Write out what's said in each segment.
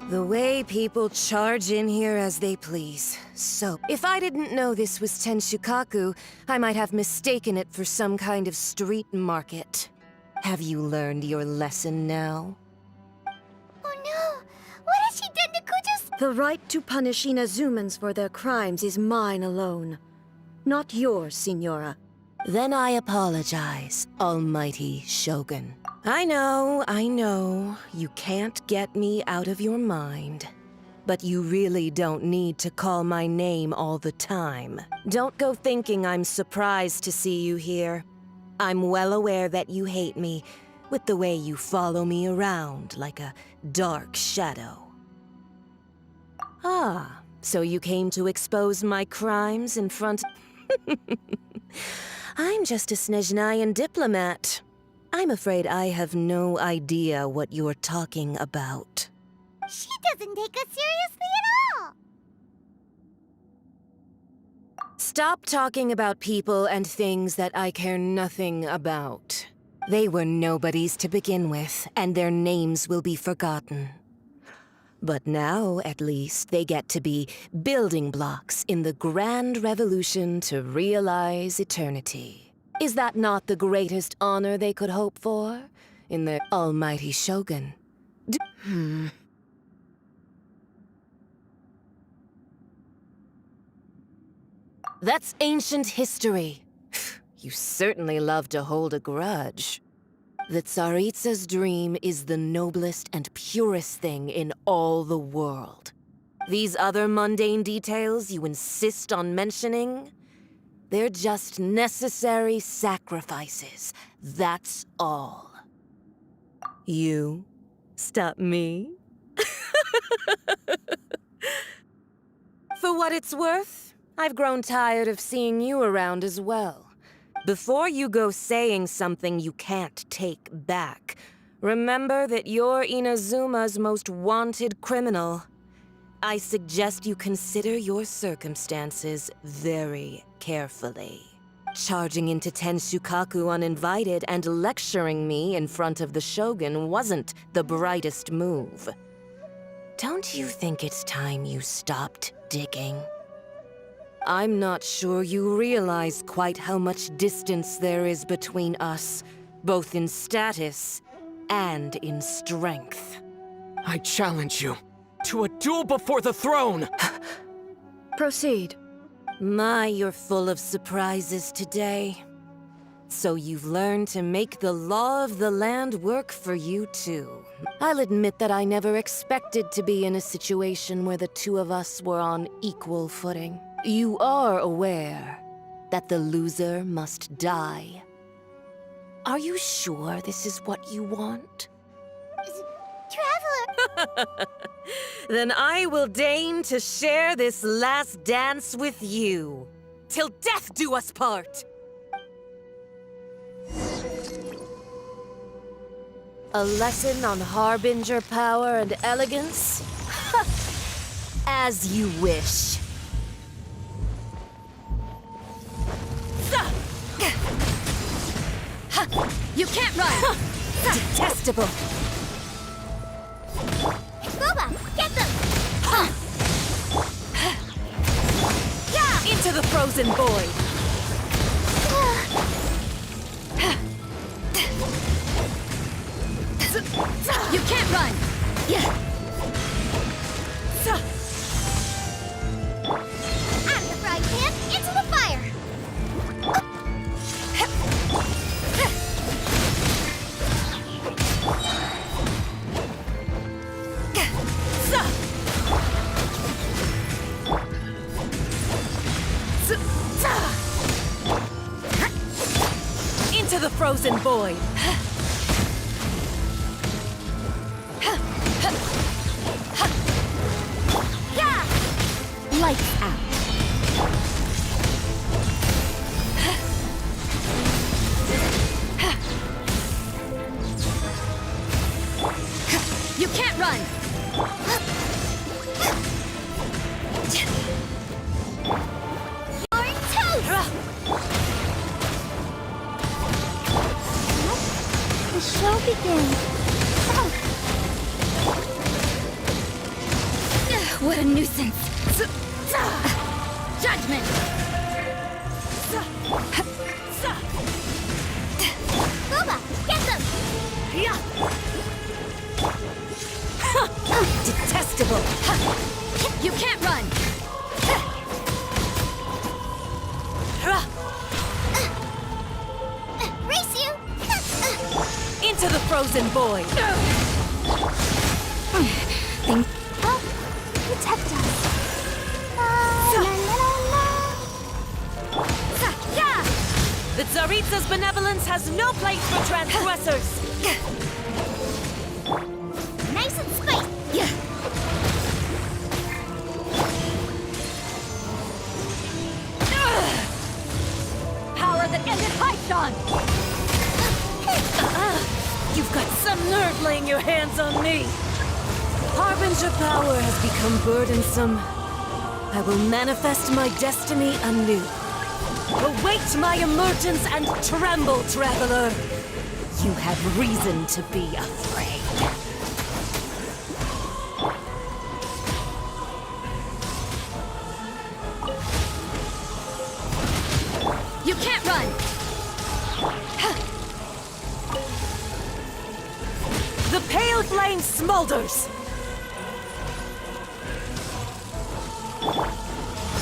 The way people charge in here as they please. So, if I didn't know this was Tenshukaku, I might have mistaken it for some kind of street market. Have you learned your lesson now? Oh no! What has she done to Kujo's— The right to punish Inazumans for their crimes is mine alone. Not yours, Signora. Then I apologize, Almighty Shogun. I know, you can't get me out of your mind. But you really don't need to call my name all the time. Don't go thinking I'm surprised to see you here. I'm well aware that you hate me, with the way you follow me around like a dark shadow. Ah, so you came to expose my crimes in front— I'm just a Snezhnayan diplomat. I'm afraid I have no idea what you're talking about. She doesn't take us seriously at all! Stop talking about people and things that I care nothing about. They were nobodies to begin with, and their names will be forgotten. But now, at least, they get to be building blocks in the grand revolution to realize eternity. Is that not the greatest honor they could hope for in the Almighty Shogun? That's ancient history. You certainly love to hold a grudge. The Tsaritsa's dream is the noblest and purest thing in all the world. These other mundane details you insist on mentioning, they're just necessary sacrifices, that's all. You stop me? For what it's worth, I've grown tired of seeing you around as well. Before you go saying something you can't take back, remember that you're Inazuma's most wanted criminal. I suggest you consider your circumstances very carefully. Charging into Tenshukaku uninvited and lecturing me in front of the Shogun wasn't the brightest move. Don't you think it's time you stopped digging? I'm not sure you realize quite how much distance there is between us, both in status and in strength. I challenge you to a duel before the throne! Proceed. My, you're full of surprises today. So you've learned to make the law of the land work for you too. I'll admit that I never expected to be in a situation where the two of us were on equal footing. You are aware that the loser must die. Are you sure this is what you want? Traveler! Then I will deign to share this last dance with you. Till death do us part! A lesson on harbinger power and elegance? As you wish. You can't run! Detestable! Boba, get them! Into the frozen void! You can't run! Out of the frying pan, into the fire! Into the frozen void! Lights out. You can't run! Orange toast! The show begins. What a nuisance! Judgment! Boba, get them! Detestable! You can't run! Race you! Into the frozen void! Oh, protect us. La, la, la, la. The Tsaritsa's benevolence has no place for transgressors! Nice and spicy. Power that ended Python! You've got some nerve laying your hands on me! Harbinger power has become burdensome. I will manifest my destiny anew. Await my emergence and tremble, traveler! You have reason to be afraid. You can't run! The pale flame smolders!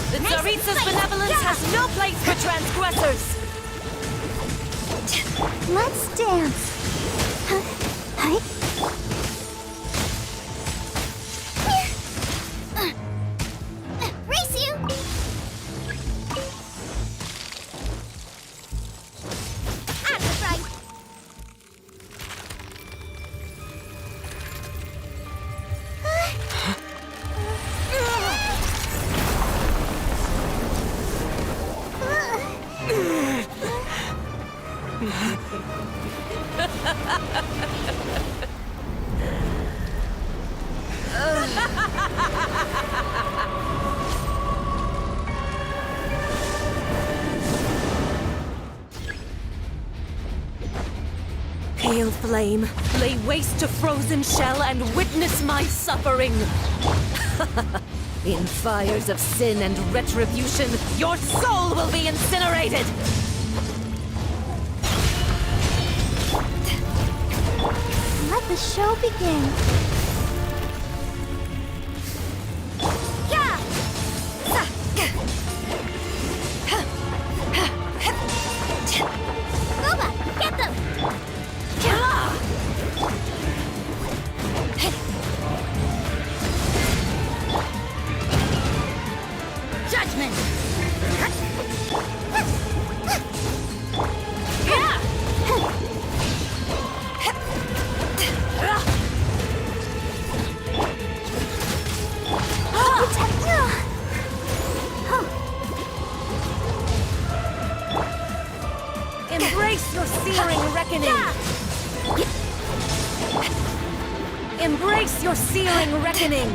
The Tsaritsa's benevolence has no place for transgressors! Let's dance. Hi. Race you! At the front. Pale flame, lay waste to frozen shell and witness my suffering! In fires of sin and retribution, your soul will be incinerated! Let the show begin. Boba, get them! Judgment! Embrace your searing reckoning! Embrace your searing reckoning!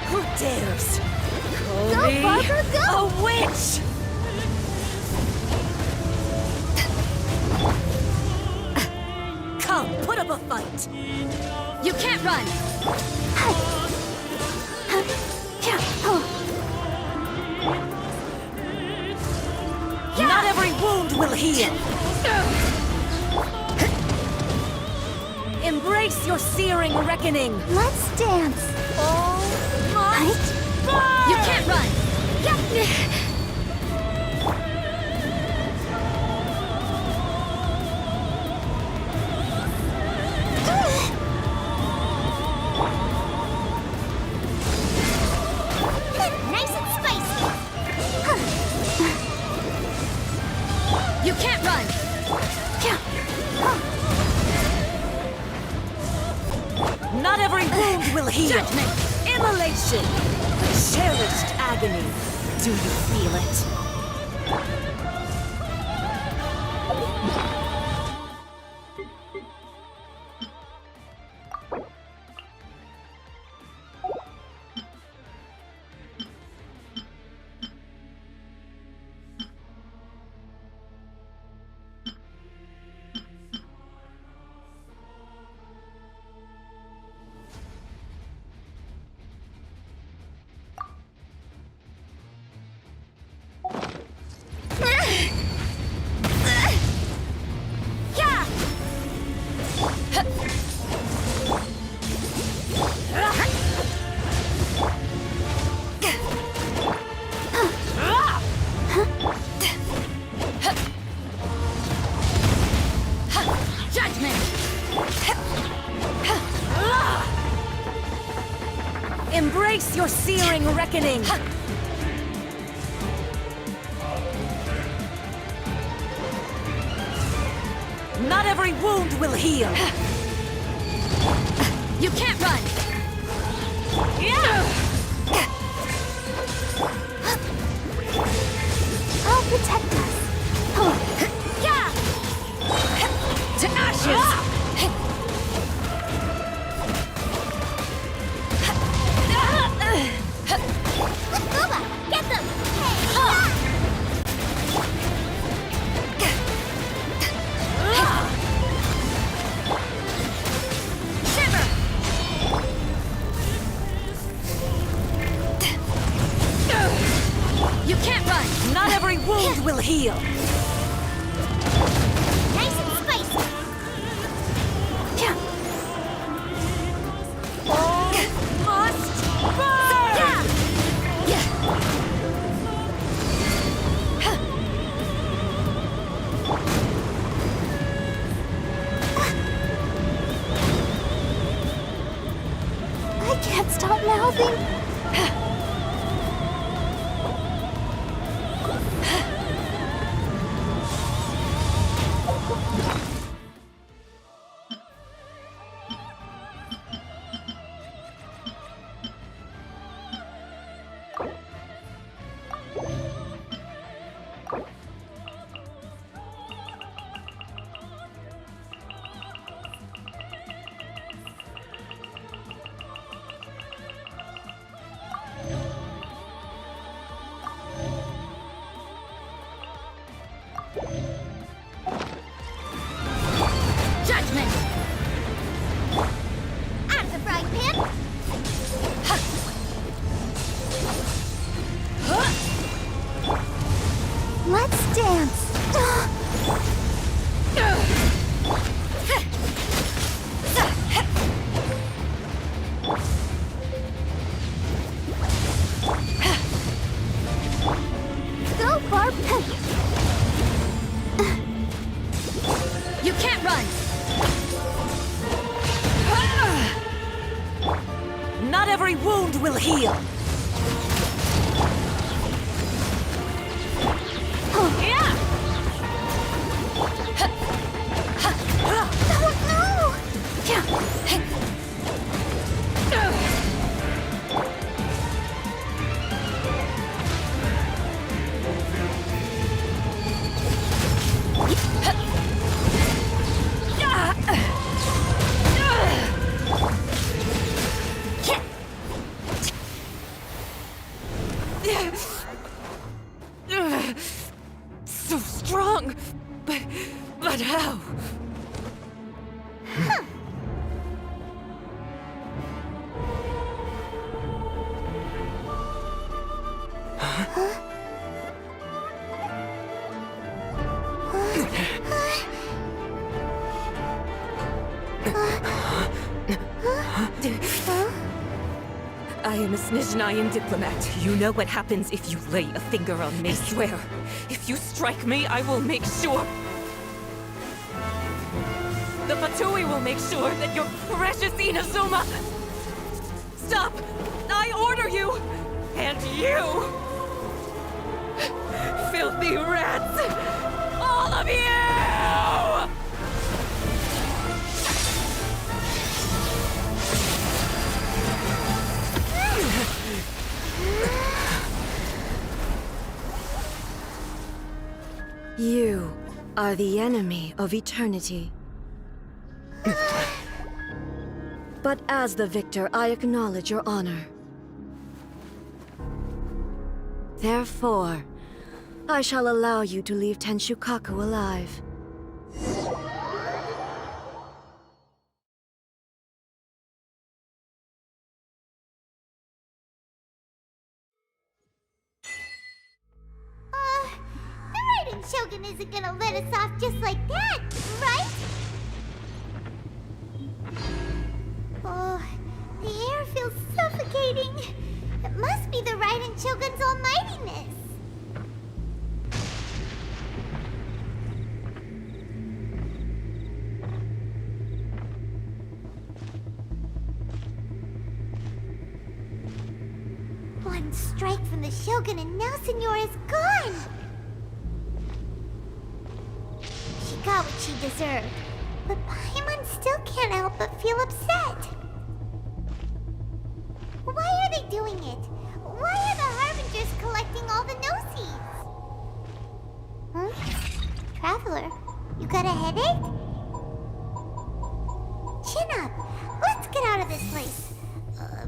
Who dares call Go, me Barker, go! a witch? Come, put up a fight! You can't run! Not every wound will heal! Embrace your searing reckoning! Let's dance. All must burn! You can't run! Nice and spicy. You can't run! Not every wound will heal! Judgment! Immolation! Cherished agony! Do you feel it? Face your searing reckoning! Not every wound will heal! You can't run! I'll protect us. To ashes! Booba, get them! Shiver! You can't run! Not every wound will heal! Nice and spicy! Must burn! I can't stop mouthing. Judgment! Out of the frying pan! Let's dance! Go, Barb! You can't run! Not every wound will heal! So strong, but how? I am a Snezhnayan diplomat. You know what happens if you lay a finger on me. I swear, if you strike me, I will make sure. The Fatui will make sure that your precious Inazuma. Stop! I order you! And you! Filthy rats! All of you! You are the enemy of eternity. But as the victor, I acknowledge your honor. Therefore, I shall allow you to leave Tenshukaku alive. The Raiden Shogun isn't gonna let us off just like that, right? Oh, the air feels suffocating. It must be the Raiden Shogun's almightiness. strike from the Shogun and now Senora is gone! She got what she deserved, but Paimon still can't help but feel upset. Why are they doing it? Why are the Harbingers collecting all the no-seeds? Huh? Traveler, you got a headache? Chin up. Let's get out of this place.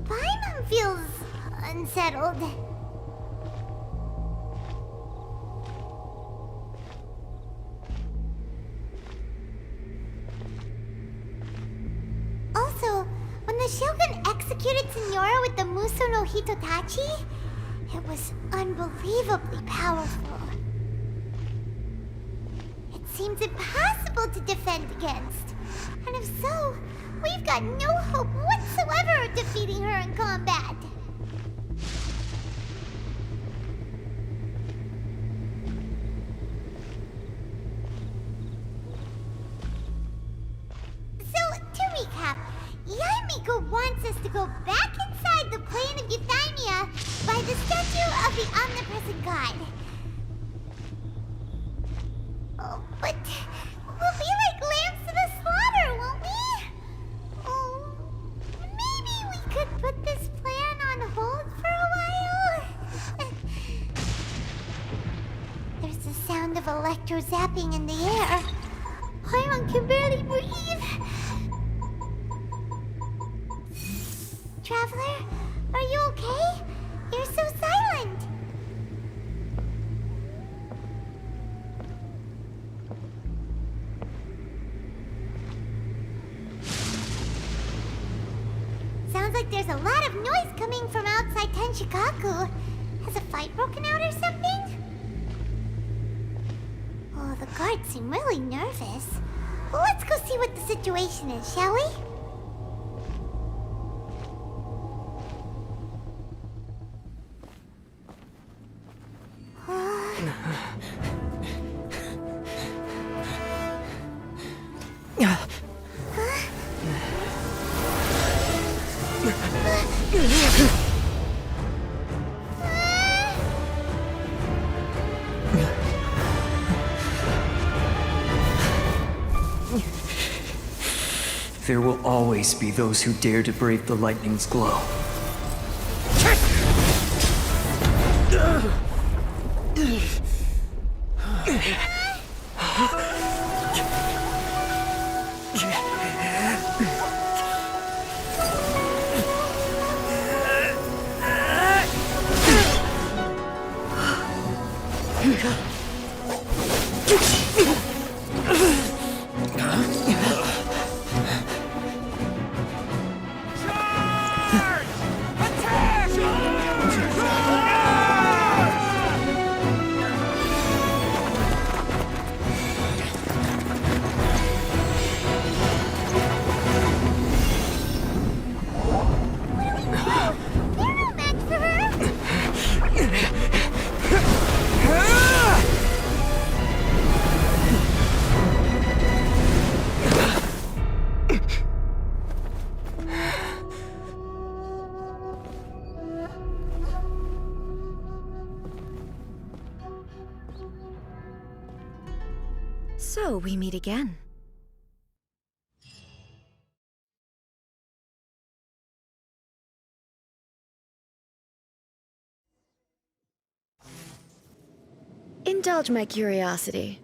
Paimon feels unsettled. Also, when the Shogun executed Senora with the Muso no Hitotachi, it was unbelievably powerful. It seems impossible to defend against. And if so, we've got no hope whatsoever of defeating her in combat. So, to recap, Yaimiko wants us to go back inside the plane of Euthymia by the statue of the Omnipresent God. Oh, but we'll be like lambs to the slaughter, won't we? Oh, maybe we could put this plan on hold for a while? There's the sound of electro zapping in the air. Paimon can barely breathe. Traveler, are you okay? You're so silent. Sounds like there's a lot of noise coming from outside Tenshikaku. Has a fight broken out or something? Oh, the guards seem really nervous. Well, let's go see what the situation is, shall we? There will always be those who dare to brave the lightning's glow. So we meet again. Indulge my curiosity.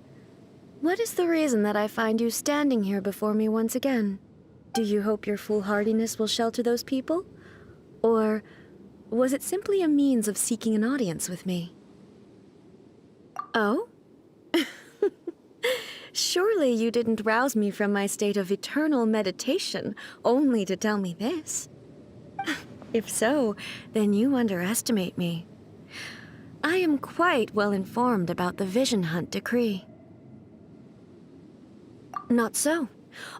What is the reason that I find you standing here before me once again? Do you hope your foolhardiness will shelter those people? Or was it simply a means of seeking an audience with me? Oh? Surely you didn't rouse me from my state of eternal meditation only to tell me this. If so, then you underestimate me. I am quite well informed about the Vision Hunt decree. Not so.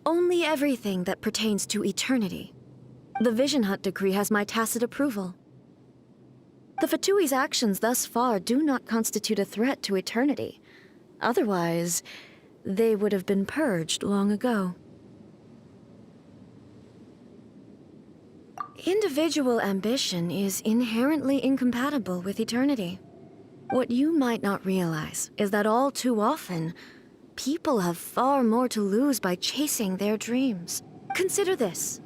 Only everything that pertains to eternity. The Vision Hunt decree has my tacit approval. The Fatui's actions thus far do not constitute a threat to eternity. Otherwise, they would have been purged long ago. Individual ambition is inherently incompatible with eternity. What you might not realize is that all too often, people have far more to lose by chasing their dreams. Consider this.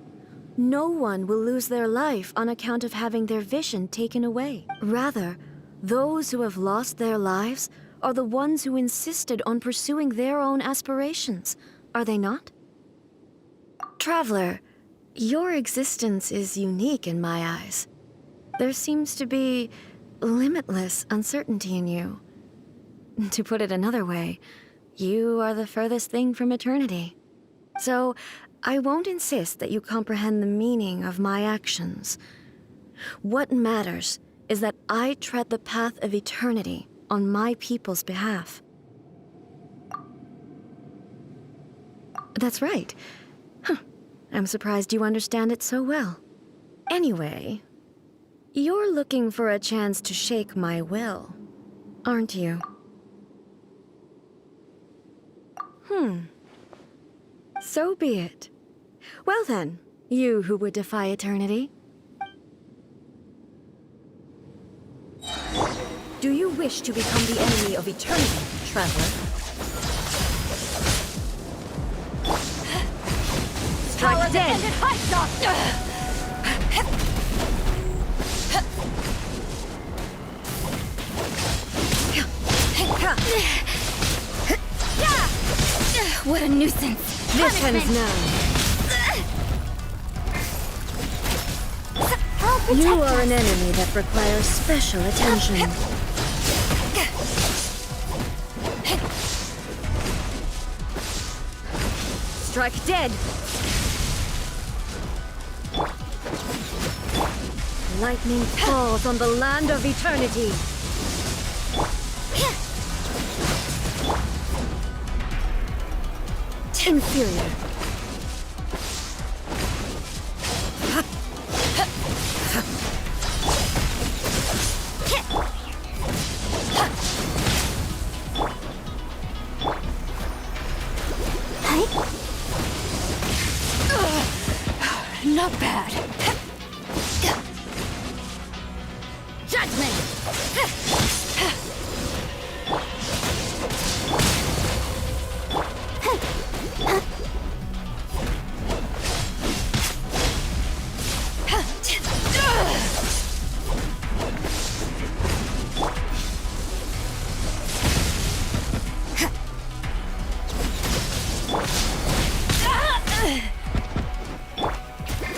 No one will lose their life on account of having their vision taken away. Rather, those who have lost their lives are the ones who insisted on pursuing their own aspirations, are they not? Traveler, your existence is unique in my eyes. There seems to be limitless uncertainty in you. To put it another way, you are the furthest thing from eternity. So, I won't insist that you comprehend the meaning of my actions. What matters is that I tread the path of eternity on my people's behalf. That's right. Huh. I'm surprised you understand it so well. Anyway, you're looking for a chance to shake my will, aren't you? So be it. Well then, you who would defy eternity. Do you wish to become the enemy of eternity, traveler? Strike dead! What a nuisance! This ends now. You are an enemy that requires special attention. Strike dead! Lightning falls on the land of eternity. Inferior. Not bad. Judgment!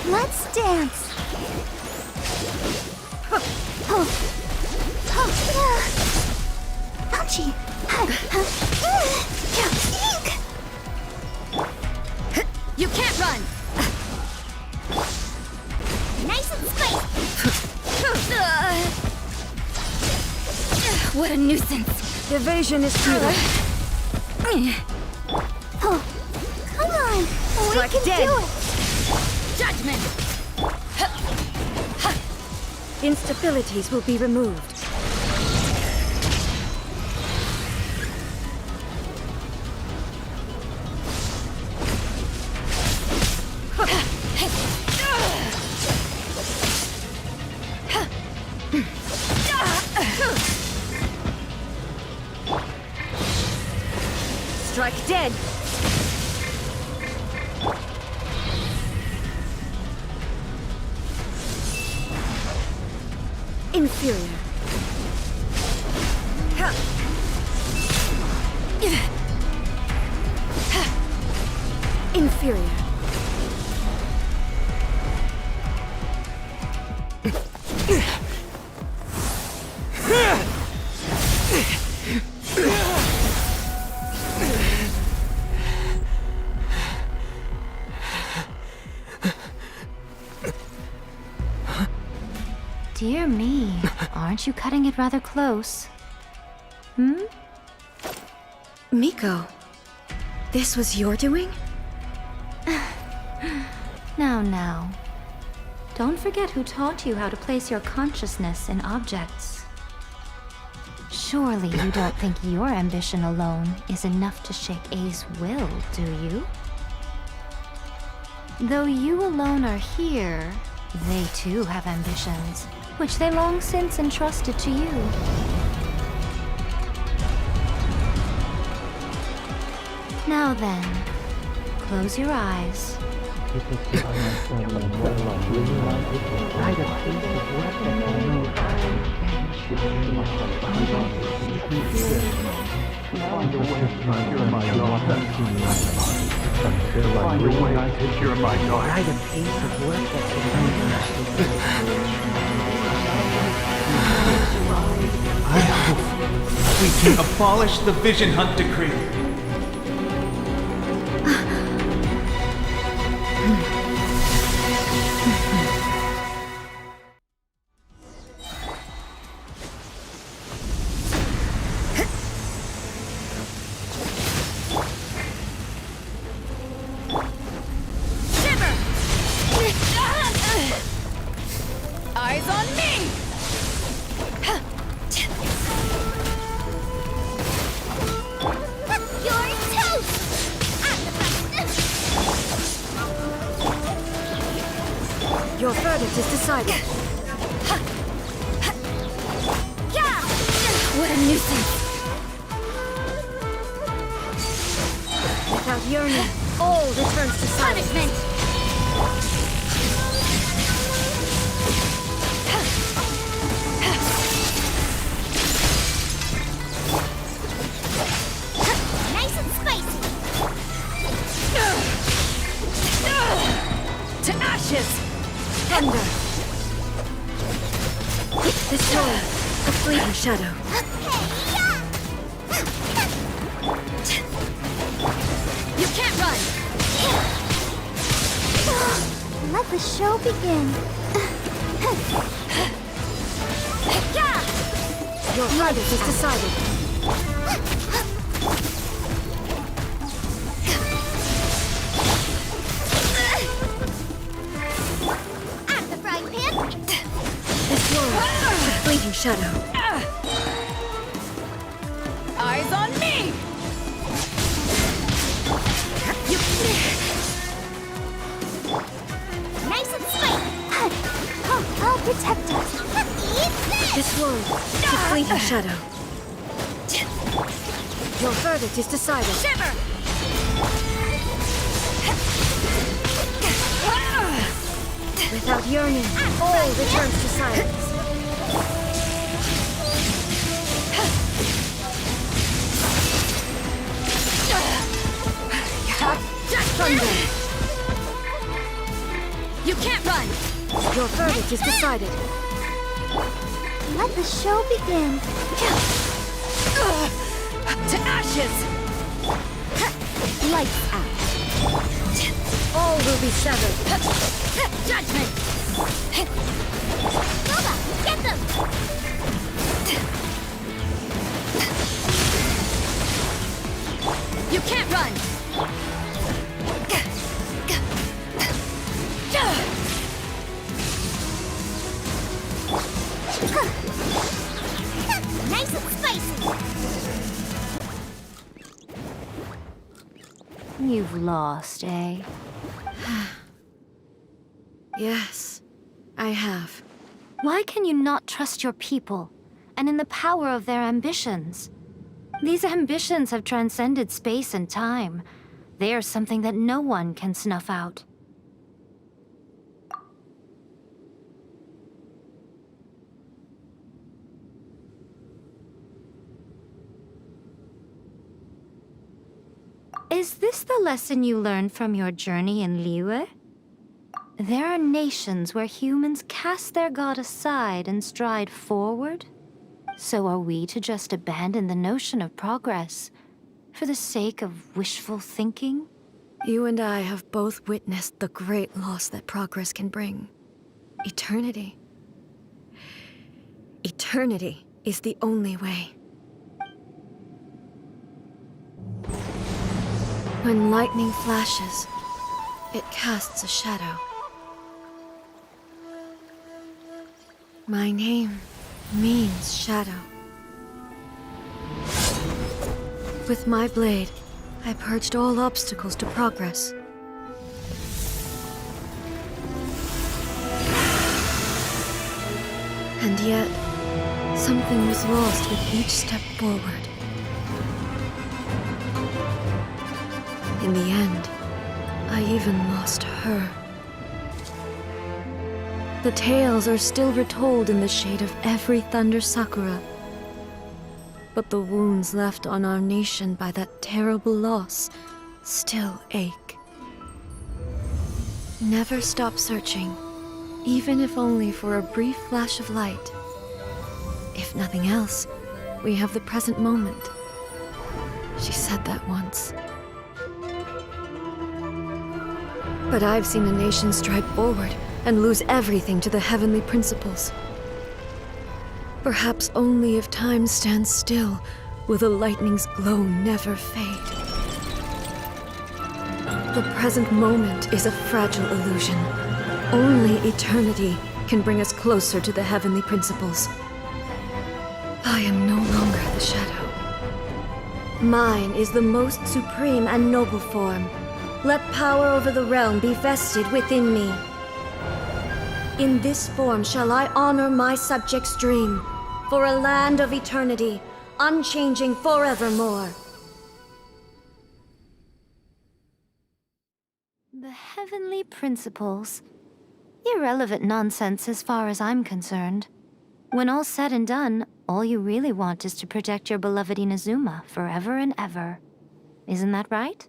Let's dance. Ouchie. You can't run. Nice and spicy. What a nuisance. Evasion is futile. Oh, come on. Strike We can dead. do it. Judgment. Instabilities will be removed. Strike dead! Inferior. Inferior. Dear me, aren't you cutting it rather close? Miko, this was your doing? Now. Don't forget who taught you how to place your consciousness in objects. Surely you don't think your ambition alone is enough to shake A's will, do you? Though you alone are here, They too have ambitions, which they long since entrusted to you. Now then, close your eyes. I hope we can abolish the Vision Hunt Decree. Eyes on me! You're toast! Your verdict is decided. Yeah! What a nuisance! Without yearning, all returns to silence. Punishment! Nice and spicy! To ashes! Thunder! Destroy the fleeting shadow. You can't run! Let the show begin. Your verdict is decided. At the frying pan! Destroy the fleeting shadow. Eyes on me! Nice and spicy! Oh, I'll protect us! Eat this! Destroy the fleeting shadow. Your verdict is decided. Shiver! Without yearning, all returns to silence. Thunder! You can't run! Your verdict is decided. Let the show begin. To ashes! Lights out. All will be severed. Judgment! Nova, get them! You can't run! Nice and spicy. You've lost, eh? Yes, I have. Why can you not trust your people, and in the power of their ambitions? These ambitions have transcended space and time. They are something that no one can snuff out. Is this the lesson you learned from your journey in Liyue? There are nations where humans cast their god aside and stride forward. So are we to just abandon the notion of progress for the sake of wishful thinking? You and I have both witnessed the great loss that progress can bring. Eternity. Eternity is the only way. When lightning flashes, it casts a shadow. My name means shadow. With my blade, I purged all obstacles to progress. And yet, something was lost with each step forward. In the end, I even lost her. The tales are still retold in the shade of every Thunder Sakura. But the wounds left on our nation by that terrible loss still ache. Never stop searching, even if only for a brief flash of light. If nothing else, we have the present moment. She said that once. But I've seen a nation stride forward and lose everything to the heavenly principles. Perhaps only if time stands still will the lightning's glow never fade. The present moment is a fragile illusion. Only eternity can bring us closer to the heavenly principles. I am no longer the shadow. Mine is the most supreme and noble form. Let power over the realm be vested within me. In this form shall I honor my subjects' dream, for a land of eternity, unchanging forevermore. The heavenly principles. Irrelevant nonsense as far as I'm concerned. When all's said and done, all you really want is to protect your beloved Inazuma forever and ever. Isn't that right?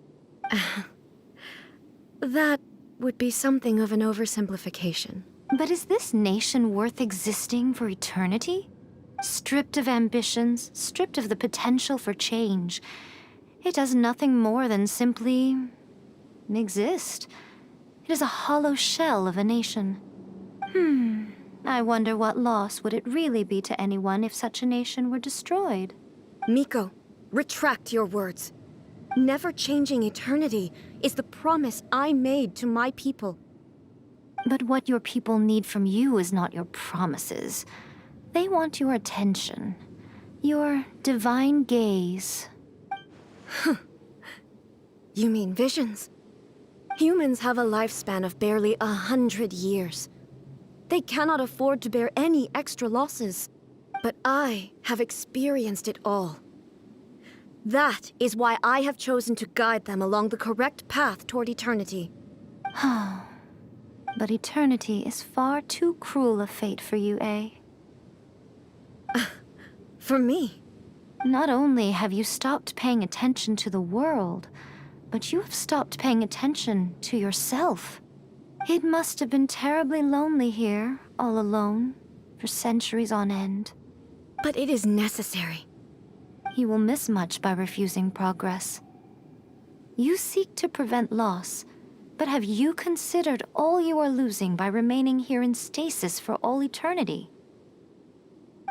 That would be something of an oversimplification. But is this nation worth existing for eternity? Stripped of ambitions, stripped of the potential for change. It does nothing more than simply exist. It is a hollow shell of a nation. I wonder what loss would it really be to anyone if such a nation were destroyed? Miko, retract your words. Never changing eternity is the promise I made to my people. But what your people need from you is not your promises. They want your attention. Your divine gaze. You mean visions? Humans have a lifespan of barely 100 years. They cannot afford to bear any extra losses. But I have experienced it all. That is why I have chosen to guide them along the correct path toward eternity. But eternity is far too cruel a fate for you, eh? For me? Not only have you stopped paying attention to the world, but you have stopped paying attention to yourself. It must have been terribly lonely here, all alone, for centuries on end. But it is necessary. You will miss much by refusing progress. You seek to prevent loss, but have you considered all you are losing by remaining here in stasis for all eternity?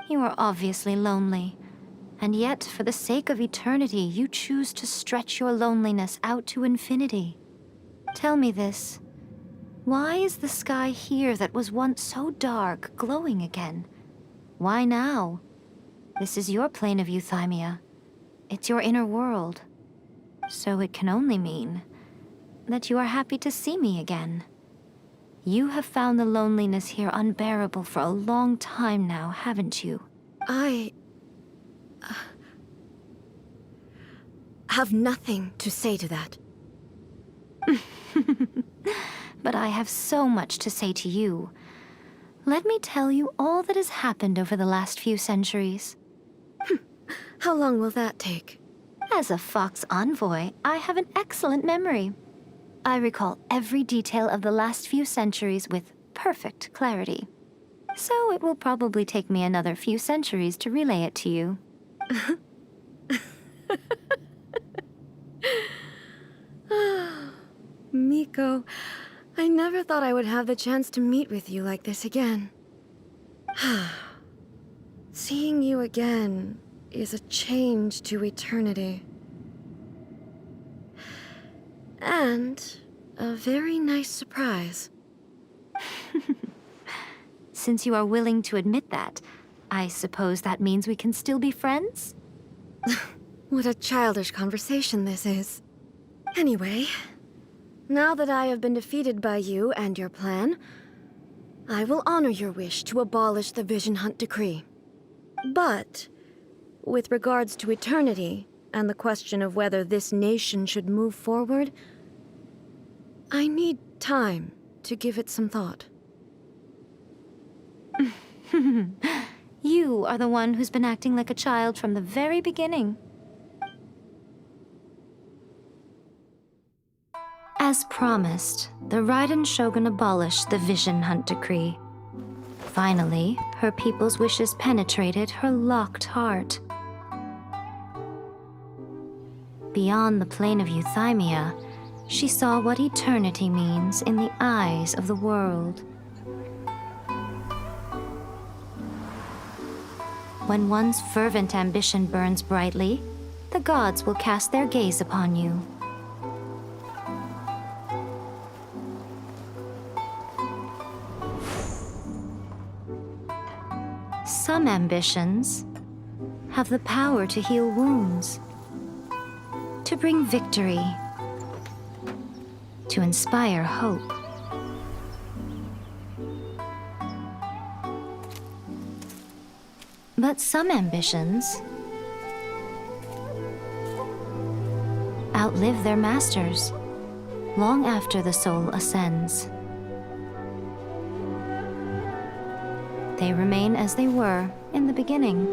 You are obviously lonely, and yet for the sake of eternity, you choose to stretch your loneliness out to infinity. Tell me this. Why is the sky here that was once so dark glowing again? Why now? This is your plane of euthymia. It's your inner world. So it can only mean that you are happy to see me again. You have found the loneliness here unbearable for a long time now, haven't you? I have nothing to say to that. But I have so much to say to you. Let me tell you all that has happened over the last few centuries. How long will that take? As a Fox envoy, I have an excellent memory. I recall every detail of the last few centuries with perfect clarity. So it will probably take me another few centuries to relay it to you. Miko, I never thought I would have the chance to meet with you like this again. Seeing you again is a change to eternity. And a very nice surprise. Since you are willing to admit that, I suppose that means we can still be friends? What a childish conversation this is. Anyway, now that I have been defeated by you and your plan, I will honor your wish to abolish the Vision Hunt decree. But, with regards to eternity, and the question of whether this nation should move forward, I need time to give it some thought. You are the one who's been acting like a child from the very beginning. As promised, the Raiden Shogun abolished the Vision Hunt decree. Finally, her people's wishes penetrated her locked heart. Beyond the plane of euthymia, she saw what eternity means in the eyes of the world. When one's fervent ambition burns brightly, the gods will cast their gaze upon you. Some ambitions have the power to heal wounds, to bring victory, to inspire hope. But some ambitions outlive their masters long after the soul ascends. They remain as they were in the beginning.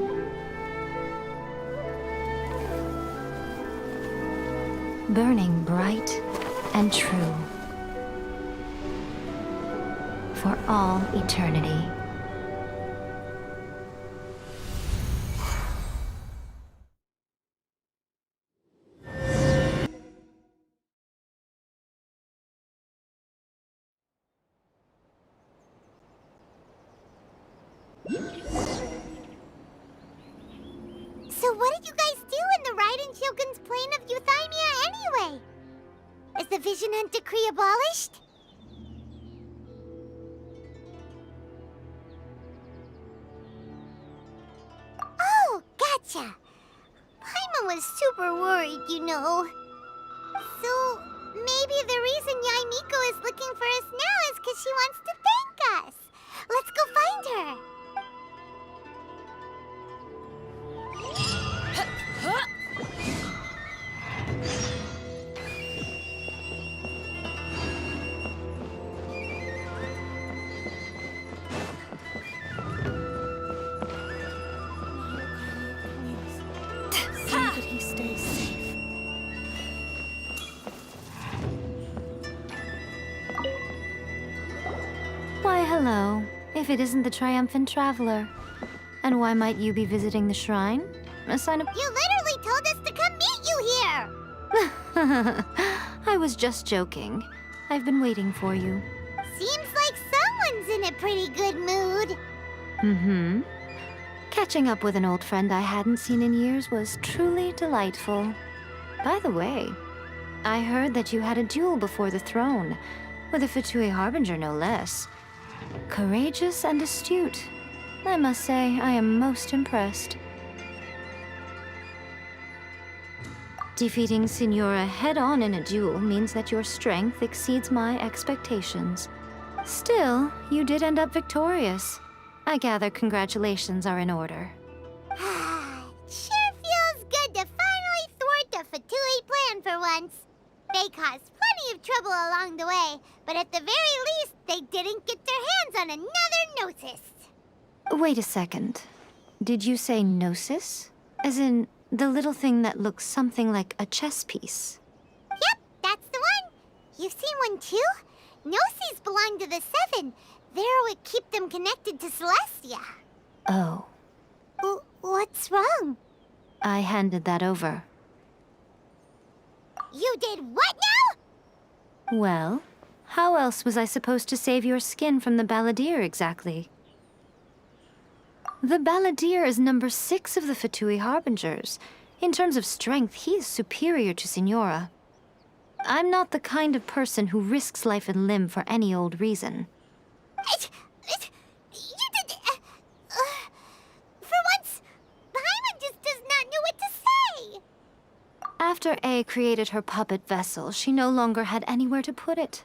Burning bright and true for all eternity. So what did you guys do in the Raiden Shogun's plane of euthymia anyway? Is the Vision Hunt decree abolished? Oh, gotcha. Paimon was super worried, you know. So maybe the reason Yaimiko is looking for us now is because she wants to thank us. Let's go find her. That he stays safe. Why, hello, if it isn't the triumphant traveler. And why might you be visiting the shrine? A sign of... You literally told us to come meet you here! I was just joking. I've been waiting for you. Seems like someone's in a pretty good mood. Mm-hmm. Catching up with an old friend I hadn't seen in years was truly delightful. By the way, I heard that you had a duel before the throne, with a Fatui Harbinger no less. Courageous and astute. I must say, I am most impressed. Defeating Signora head-on in a duel means that your strength exceeds my expectations. Still, you did end up victorious. I gather congratulations are in order. Sure feels good to finally thwart the Fatui plan for once. They caused plenty of trouble along the way, but at the very least, they didn't get their hands on another Gnosis. Wait a second. Did you say Gnosis? As in, the little thing that looks something like a chess piece? Yep, that's the one. You've seen one too? Gnosis belong to the Seven. They're what keep them connected to Celestia. Oh. What's wrong? I handed that over. You did what now? Well, how else was I supposed to save your skin from the Balladeer exactly? The Balladeer is number 6 of the Fatui Harbingers. In terms of strength, he is superior to Signora. I'm not the kind of person who risks life and limb for any old reason. You did... for once, Paimon just does not know what to say. After A created her puppet vessel, she no longer had anywhere to put it.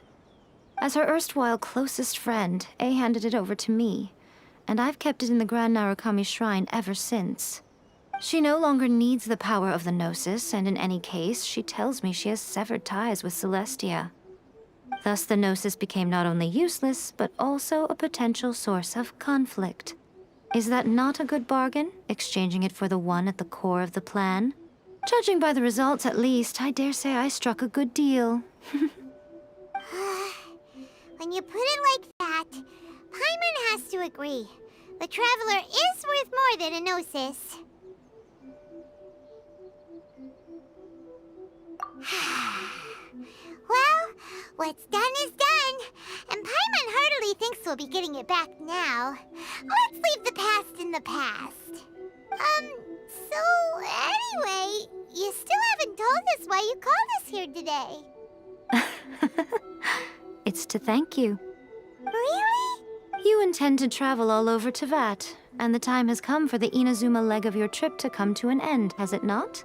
As her erstwhile closest friend, A handed it over to me, and I've kept it in the Grand Narukami Shrine ever since. She no longer needs the power of the Gnosis, and in any case, she tells me she has severed ties with Celestia. Thus, the Gnosis became not only useless, but also a potential source of conflict. Is that not a good bargain, exchanging it for the one at the core of the plan? Judging by the results, at least, I dare say I struck a good deal. When you put it like that, Paimon has to agree. The Traveler is worth more than a Gnosis. Well, what's done is done, and Paimon heartily thinks we'll be getting it back now. Let's leave the past in the past. So anyway, you still haven't told us why you called us here today. It's to thank you. Really? You intend to travel all over Teyvat, and the time has come for the Inazuma leg of your trip to come to an end, has it not?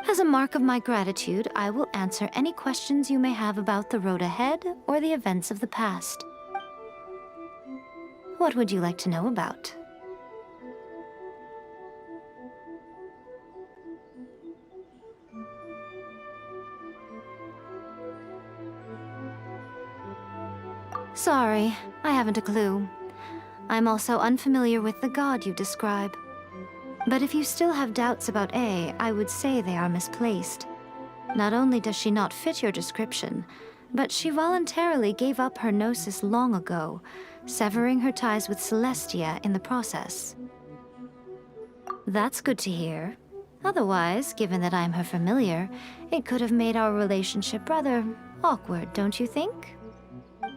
As a mark of my gratitude, I will answer any questions you may have about the road ahead or the events of the past. What would you like to know about? Sorry, I haven't a clue. I'm also unfamiliar with the god you describe. But if you still have doubts about A, I would say they are misplaced. Not only does she not fit your description, but she voluntarily gave up her Gnosis long ago, severing her ties with Celestia in the process. That's good to hear. Otherwise, given that I'm her familiar, it could have made our relationship rather awkward, don't you think?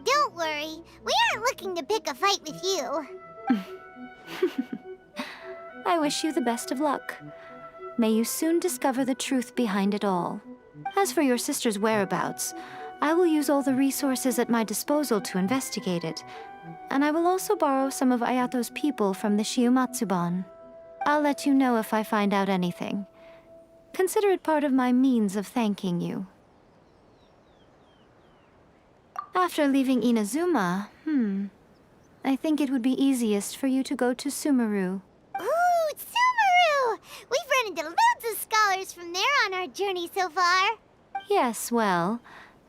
Don't worry, we aren't looking to pick a fight with you. I wish you the best of luck. May you soon discover the truth behind it all. As for your sister's whereabouts, I will use all the resources at my disposal to investigate it, and I will also borrow some of Ayato's people from the Shiumatsuban. I'll let you know if I find out anything. Consider it part of my means of thanking you. After leaving Inazuma, I think it would be easiest for you to go to Sumeru. Ooh, Sumeru! We've run into loads of scholars from there on our journey so far. Yes, well,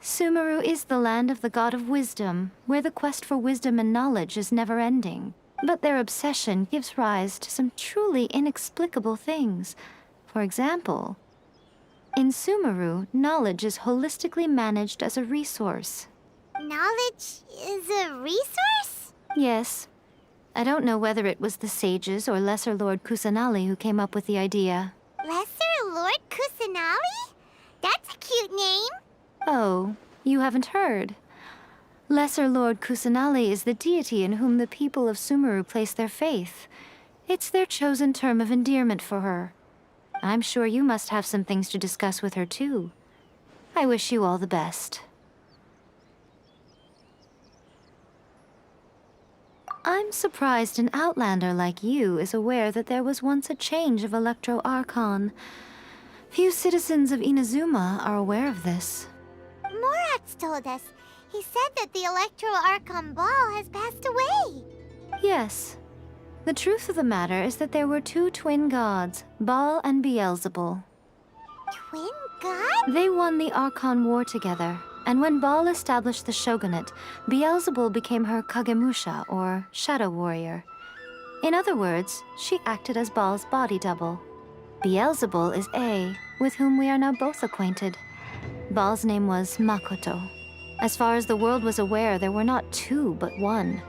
Sumeru is the land of the god of wisdom, where the quest for wisdom and knowledge is never-ending. But their obsession gives rise to some truly inexplicable things. For example, in Sumeru, knowledge is holistically managed as a resource. Knowledge is a resource? Yes. I don't know whether it was the sages or Lesser Lord Kusanali who came up with the idea. Lesser Lord Kusanali? That's a cute name. Oh, you haven't heard. Lesser Lord Kusanali is the deity in whom the people of Sumeru place their faith. It's their chosen term of endearment for her. I'm sure you must have some things to discuss with her too. I wish you all the best. I'm surprised an outlander like you is aware that there was once a change of Electro Archon. Few citizens of Inazuma are aware of this. Morat's told us. He said that the Electro Archon Ball has passed away. Yes. The truth of the matter is that there were two twin gods, Baal and Beelzebul. Twin gods? They won the Archon War together, and when Baal established the shogunate, Beelzebul became her Kagemusha, or shadow warrior. In other words, she acted as Baal's body double. Beelzebul is A, with whom we are now both acquainted. Baal's name was Makoto. As far as the world was aware, there were not two, but one.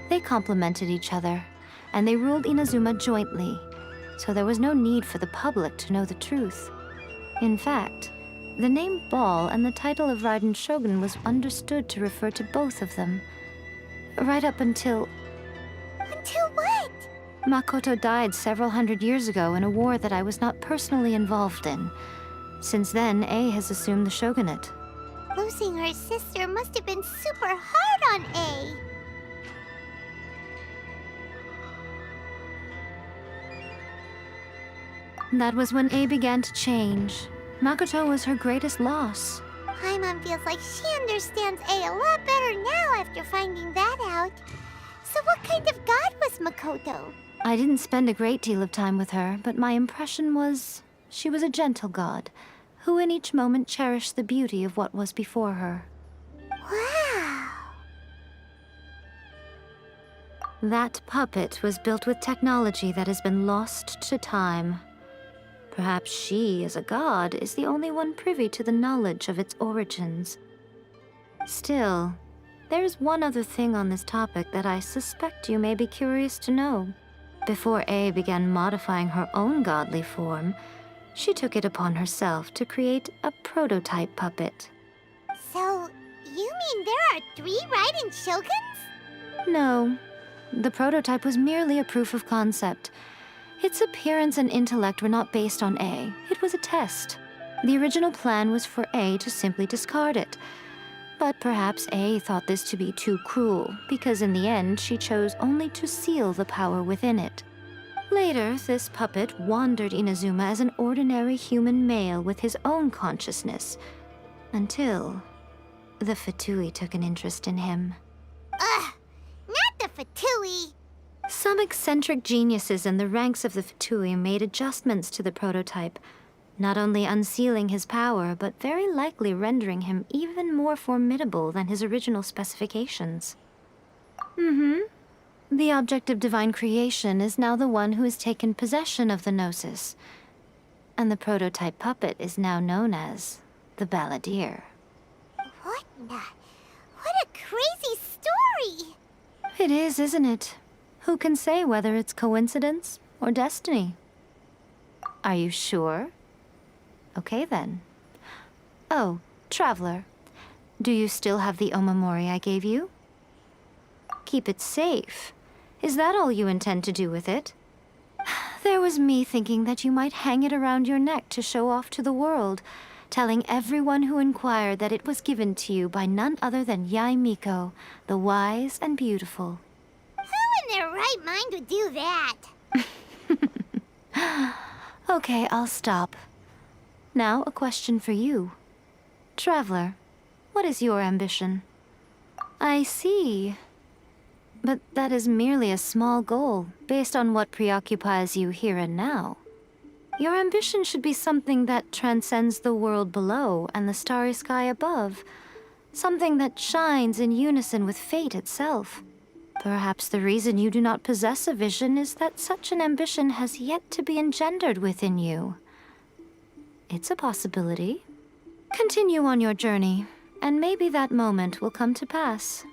They complemented each other, and they ruled Inazuma jointly, so there was no need for the public to know the truth. In fact, the name Baal and the title of Raiden Shogun was understood to refer to both of them. Right up until... Until what? Makoto died several hundred years ago in a war that I was not personally involved in. Since then, A has assumed the shogunate. Losing her sister must have been super hard on A. That was when A began to change. Makoto was her greatest loss. Paimon feels like she understands A a lot better now after finding that out. So what kind of god was Makoto? I didn't spend a great deal of time with her, but my impression was she was a gentle god, who in each moment cherished the beauty of what was before her. Wow. That puppet was built with technology that has been lost to time. Perhaps she, as a god, is the only one privy to the knowledge of its origins. Still, there's one other thing on this topic that I suspect you may be curious to know. Before A began modifying her own godly form, she took it upon herself to create a prototype puppet. So, you mean there are 3 Raiden Shoguns? No, the prototype was merely a proof of concept. Its appearance and intellect were not based on A. It was a test. The original plan was for A to simply discard it. But perhaps A thought this to be too cruel, because in the end she chose only to seal the power within it. Later, this puppet wandered Inazuma as an ordinary human male with his own consciousness, until the Fatui took an interest in him. Ugh, not the Fatui. Some eccentric geniuses in the ranks of the Fatui made adjustments to the prototype, not only unsealing his power, but very likely rendering him even more formidable than his original specifications. The object of divine creation is now the one who has taken possession of the Gnosis, and the prototype puppet is now known as the Balladeer. What a crazy story! It is, isn't it? Who can say whether it's coincidence or destiny? Are you sure? Okay then. Oh, Traveler, do you still have the omamori I gave you? Keep it safe. Is that all you intend to do with it? There was me thinking that you might hang it around your neck to show off to the world, telling everyone who inquired that it was given to you by none other than Yae Miko, the wise and beautiful. Who in their right mind would do that? Okay, I'll stop. Now, a question for you. Traveler, what is your ambition? I see. But that is merely a small goal, based on what preoccupies you here and now. Your ambition should be something that transcends the world below and the starry sky above. Something that shines in unison with fate itself. Perhaps the reason you do not possess a vision is that such an ambition has yet to be engendered within you. It's a possibility. Continue on your journey, and maybe that moment will come to pass.